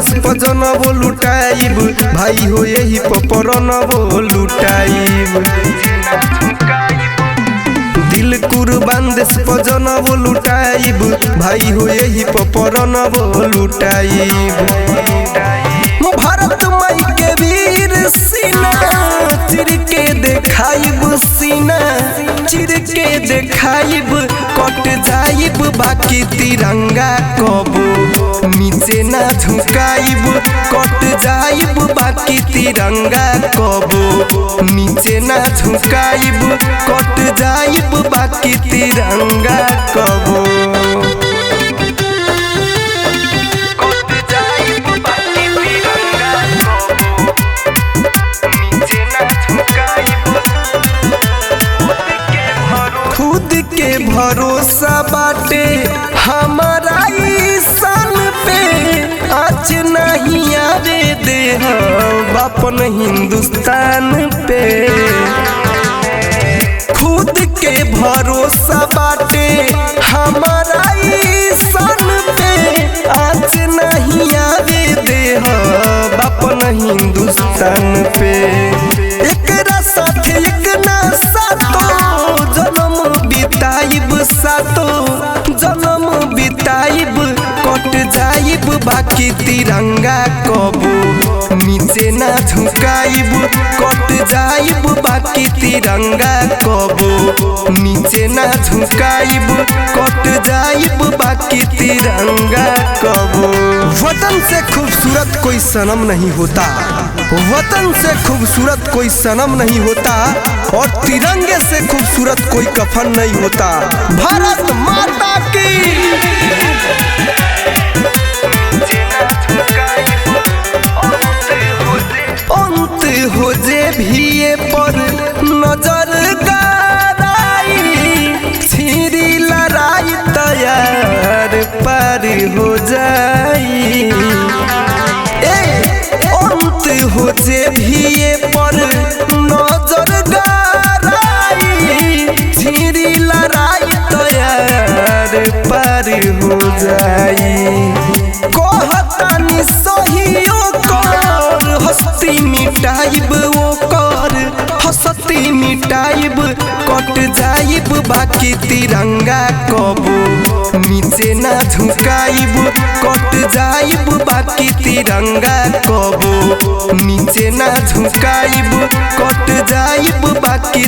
बांदेश पजनबो लुटाइब भाई हो यही पपरनबो लुटाइब दिल कुर्बान देश पजनबो लुटाइब भाई हो यही पपरनबो लुटाइब भारत माई के वीर सीना चिर के देखाइब सीना चिर के देखाइब कट जाइब बाकी तिरंगा कबो नीचे ना झुकाइब कट जाइब बाकी तिरंगा कबो नीचे ना झुकाइब कट जाइब बाकी तिरंगा कबो भरोसा बाटे हमारा ईसान पे आज नहीं आवे दे अपन हिंदुस्तान पे खुद के भरोसा बाटे हमारा ईसान पे आज नहीं आवे दे अपन हिंदुस्तान पे एकरा साथे एक ना सातो जन्म बिताइब सातो जन्म बिताइब कट जाइब बाकी तिरंगा कबो नीचे ना झुकाइब कट जाइब बाकी तिरंगा कबो नीचे ना झुकाइब कट जाइब बाकी तिरंगा कबो वतन से खूबसूरत कोई सनम नहीं होता वतन से खूबसूरत कोई सनम नहीं होता और तिरंगे से खूबसूरत कोई कफन नहीं होता भारत माता की अंत हो जे भी पर नजर गाराई छिरी लड़ाई तैयार पार हो जाई अंत हो जे भी पर नजर गाराई छिरी लड़ाई तैयार पार हो जाई कहतानी सहियो कर हस्ती मिटाइब वो कर हस्ती मिटाइब कट जाइब बाकी तिरंगा कबो नीचे ना झुकाइब कट जाइब बाकी तिरंगा कबो नीचे ना झुकाइब कट जाइब बाकी